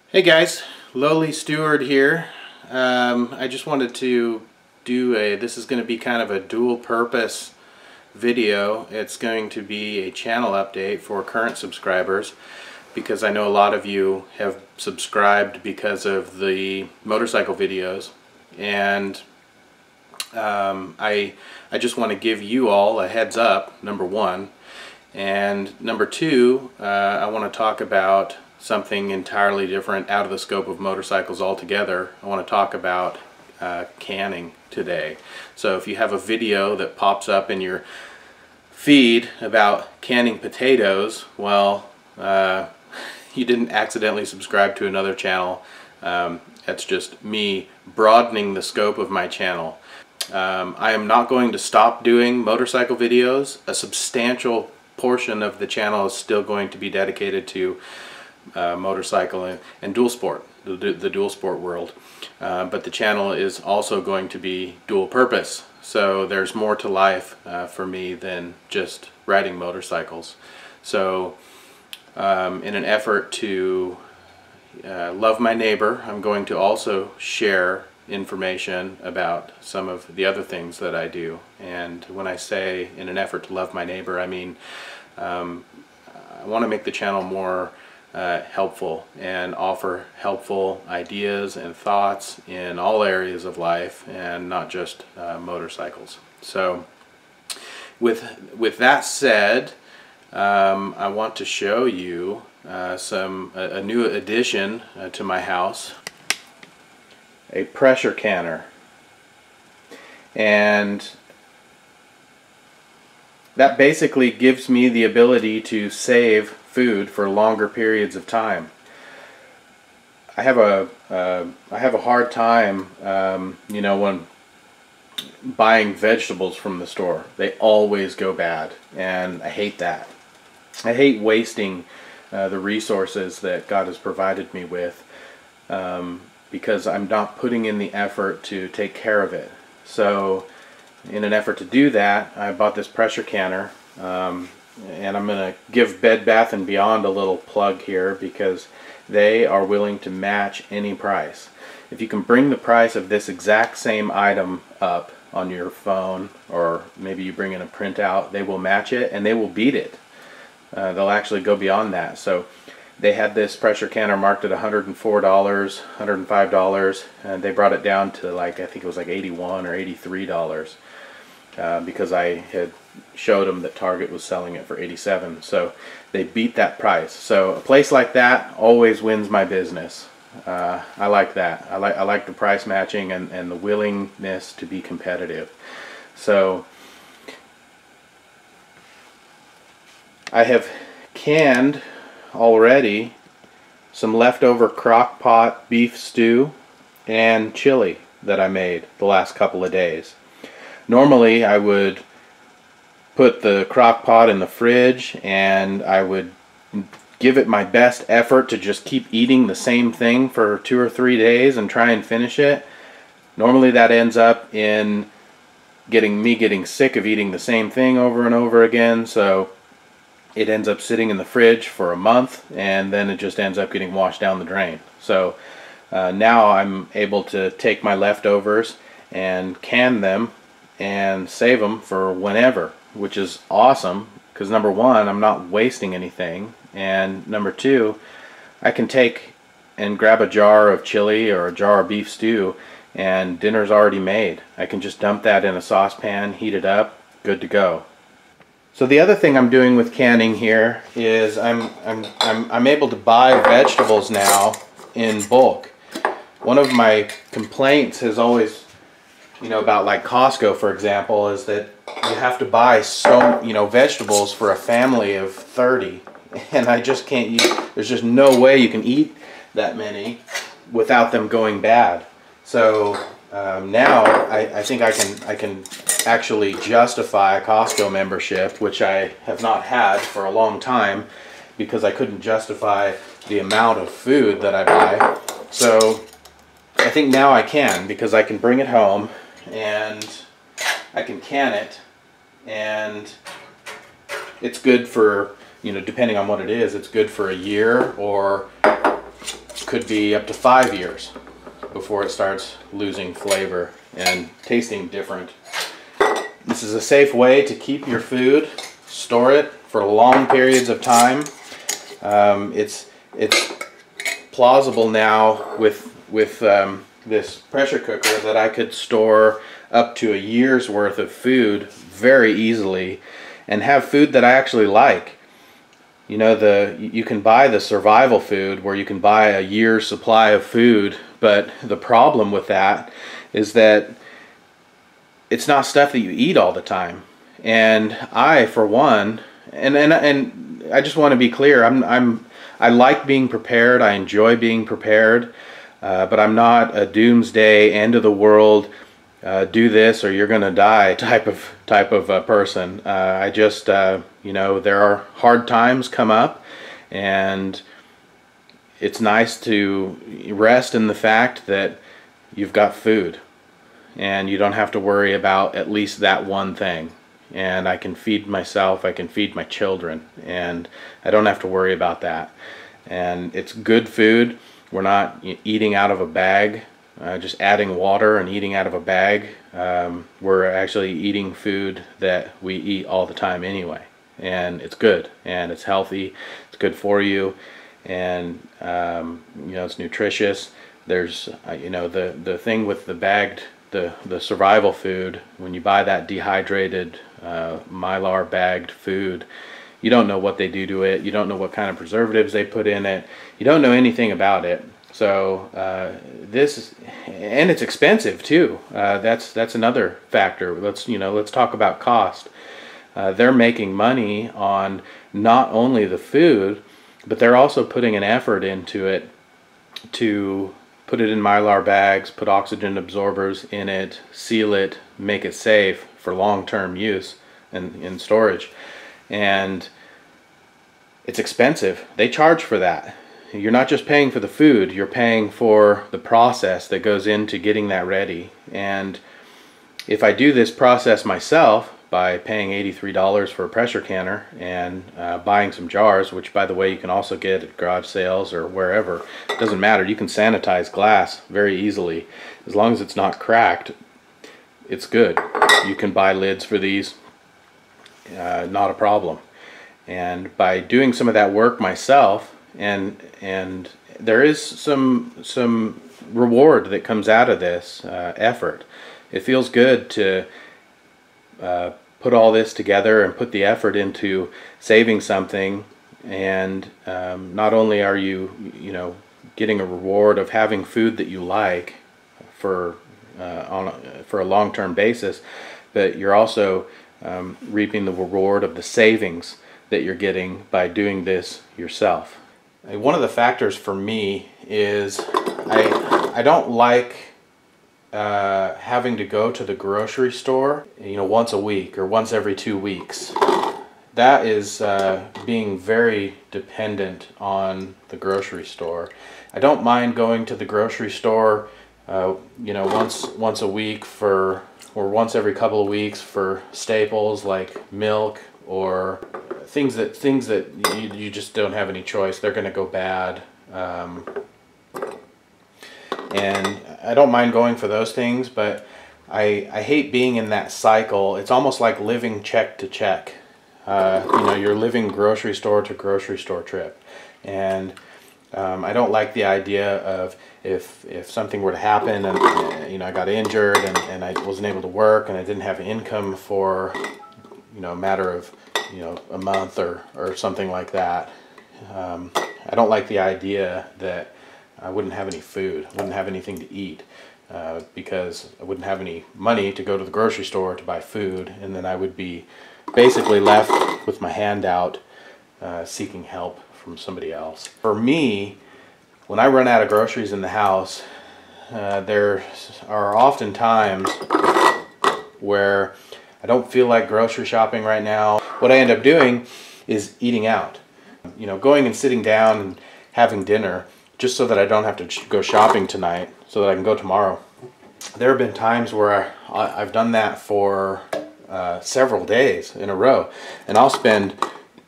Hey guys, Lowly Steward here. I just wanted to this is going to be kind of a dual purpose video. It's going to be a channel update for current subscribers because I know a lot of you have subscribed because of the motorcycle videos, and I just want to give you all a heads up, number one, and number two, I want to talk about something entirely different, out of the scope of motorcycles altogether. I want to talk about canning today. So if you have a video that pops up in your feed about canning potatoes, well, you didn't accidentally subscribe to another channel. That's just me broadening the scope of my channel. I am not going to stop doing motorcycle videos. A substantial portion of the channel is still going to be dedicated to motorcycle and dual sport, the dual sport world, but the channel is also going to be dual purpose, so there's more to life for me than just riding motorcycles. So in an effort to love my neighbor, I'm going to also share information about some of the other things that I do. And when I say in an effort to love my neighbor, I mean I want to make the channel more helpful and offer helpful ideas and thoughts in all areas of life, and not just motorcycles. So with that said, I want to show you a new addition to my house, a pressure canner. And that basically gives me the ability to save food for longer periods of time. I have a hard time, when buying vegetables from the store. They always go bad, and I hate that. I hate wasting the resources that God has provided me with, because I'm not putting in the effort to take care of it. So in an effort to do that, I bought this pressure canner, and I'm going to give Bed Bath & Beyond a little plug here, because they are willing to match any price. If you can bring the price of this exact same item up on your phone, or maybe you bring in a printout, they will match it and they will beat it. They'll actually go beyond that. So they had this pressure canner marked at $104, $105, and they brought it down to, I think it was like $81 or $83, because I had showed them that Target was selling it for $87. So they beat that price. So a place like that always wins my business. I like that. I like the price matching and the willingness to be competitive. So I have canned already some leftover crock pot beef stew and chili that I made the last couple of days. Normally I would put the crock pot in the fridge and I would give it my best effort to just keep eating the same thing for 2 or 3 days and try and finish it. Normally that ends up in getting sick of eating the same thing over and over again, so it ends up sitting in the fridge for a month, and then it just ends up getting washed down the drain. So now I'm able to take my leftovers and can them and save them for whenever, which is awesome, because number one, I'm not wasting anything, and number two, I can take and grab a jar of chili or a jar of beef stew and dinner's already made. I can just dump that in a saucepan, heat it up, good to go. So the other thing I'm doing with canning here is I'm able to buy vegetables now in bulk. One of my complaints has always, about like Costco, for example, is that you have to buy vegetables for a family of 30, and I just can't eat. There's just no way you can eat that many without them going bad. So now I think I can actually justify a Costco membership, which I have not had for a long time because I couldn't justify the amount of food that I buy. So I think now I can, because I can bring it home and I can can it, and it's good for, depending on what it is, it's good for a year or could be up to 5 years before it starts losing flavor and tasting different. This is a safe way to keep your food, store it for long periods of time. It's plausible now with this pressure cooker that I could store up to a year's worth of food very easily and have food that I actually like. You know, you can buy the survival food where you can buy a year's supply of food, but the problem with that is that it's not stuff that you eat all the time. And I, for one, and I just want to be clear, I like being prepared, I enjoy being prepared, but I'm not a doomsday, end of the world, do this or you're gonna die type of person. I just you know, there are hard times come up, and it's nice to rest in the fact that you've got food and you don't have to worry about at least that one thing. And I can feed myself, I can feed my children, and I don't have to worry about that. And it's good food. We're not eating out of a bag, just adding water and eating out of a bag. We're actually eating food that we eat all the time anyway. And it's good, and it's healthy, it's good for you, and you know, it's nutritious. There's you know, the thing with the bagged, the survival food, when you buy that dehydrated Mylar bagged food, you don't know what they do to it, you don't know what kind of preservatives they put in it, you don't know anything about it. So and it's expensive too. That's another factor. Let's talk about cost. They're making money on not only the food, but they're also putting an effort into it to put it in Mylar bags, put oxygen absorbers in it, seal it, make it safe for long-term use and in storage. And it's expensive. They charge for that. You're not just paying for the food, you're paying for the process that goes into getting that ready. And if I do this process myself by paying $83 for a pressure canner and buying some jars, which by the way you can also get at garage sales or wherever, it doesn't matter, you can sanitize glass very easily. As long as it's not cracked, it's good. You can buy lids for these, not a problem. And by doing some of that work myself, and there is some reward that comes out of this effort. It feels good to put all this together and put the effort into saving something, and not only are you getting a reward of having food that you like for a long-term basis, but you're also reaping the reward of the savings that you're getting by doing this yourself. One of the factors for me is I don't like having to go to the grocery store, once a week or once every 2 weeks. That is being very dependent on the grocery store. I don't mind going to the grocery store, once a week or once every couple of weeks for staples like milk or things that you just don't have any choice. They're going to go bad. And I don't mind going for those things, but I hate being in that cycle. It's almost like living check to check. You're living grocery store to grocery store trip. And I don't like the idea of if something were to happen and I got injured and I wasn't able to work and I didn't have income for a matter of a month or something like that. I don't like the idea that I wouldn't have any food, wouldn't have anything to eat, because I wouldn't have any money to go to the grocery store to buy food, and then I would be basically left with my hand out seeking help from somebody else. For me, when I run out of groceries in the house, there are often times where I don't feel like grocery shopping right now. What I end up doing is eating out. Going and sitting down and having dinner just so that I don't have to go shopping tonight, so that I can go tomorrow. There have been times where I've done that for several days in a row, and I'll spend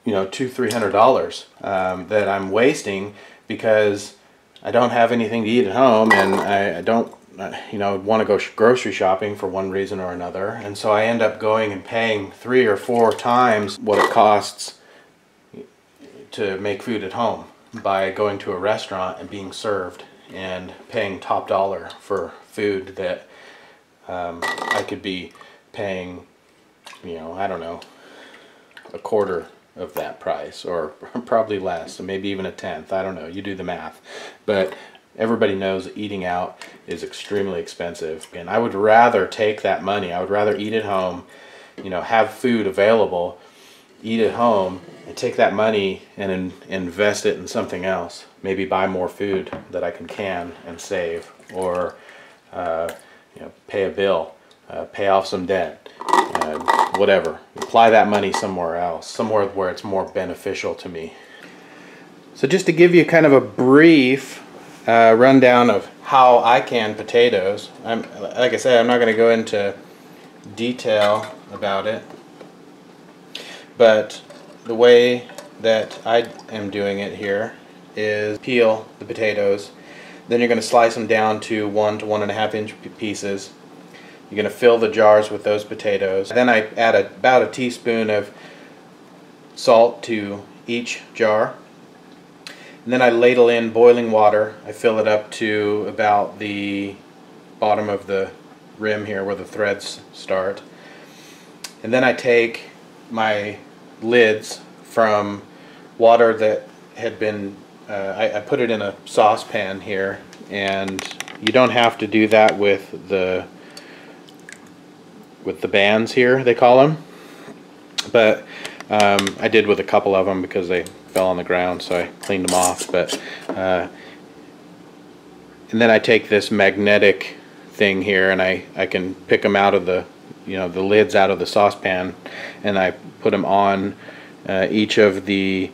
$200-300 that I'm wasting because I don't have anything to eat at home, and I don't want to go grocery shopping for one reason or another, and so I end up going and paying 3 or 4 times what it costs to make food at home by going to a restaurant and being served and paying top dollar for food that I could be paying, I don't know, a quarter of that price, or probably less, so maybe even a tenth. I don't know, you do the math. But everybody knows that eating out is extremely expensive, and I would rather take that money, I would rather eat at home, have food available, eat at home, and take that money and invest it in something else. Maybe buy more food that I can and save, or pay a bill, pay off some debt, whatever. Apply that money somewhere else, somewhere where it's more beneficial to me. So just to give you kind of a brief rundown of how I can potatoes. Like I said, I'm not going to go into detail about it, but the way that I am doing it here is peel the potatoes, then you're going to slice them down to 1 to 1.5 inch pieces. You're going to fill the jars with those potatoes. Then I add about a teaspoon of salt to each jar. And then I ladle in boiling water. I fill it up to about the bottom of the rim here where the threads start. And then I take my lids from water that had been, I put it in a saucepan here, and you don't have to do that with the bands here, they call them, but I did with a couple of them because they fell on the ground, so I cleaned them off. But and then I take this magnetic thing here, and I can pick them out of the the lids out of the saucepan, and I put them on each of the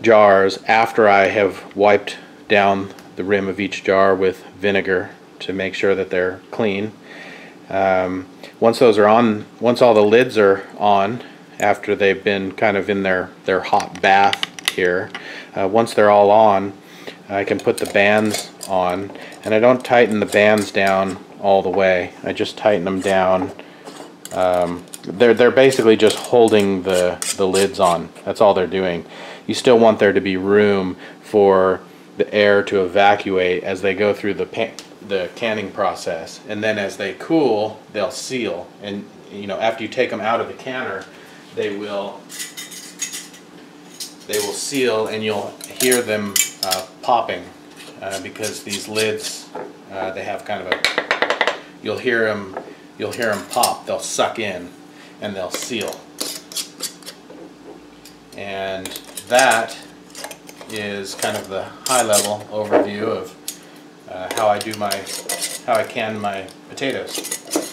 jars after I have wiped down the rim of each jar with vinegar to make sure that they're clean. Once those are on, once all the lids are on, after they've been kind of in their hot bath here, once they're all on, I can put the bands on, and I don't tighten the bands down all the way. I just tighten them down. They're basically just holding the lids on. That's all they're doing. You still want there to be room for the air to evacuate as they go through the canning process, and then as they cool, they'll seal. And after you take them out of the canner, they will seal, and you'll hear them popping because these lids, they have kind of a, you'll hear them pop. They'll suck in and they'll seal. And that is kind of the high-level overview of how I can my potatoes.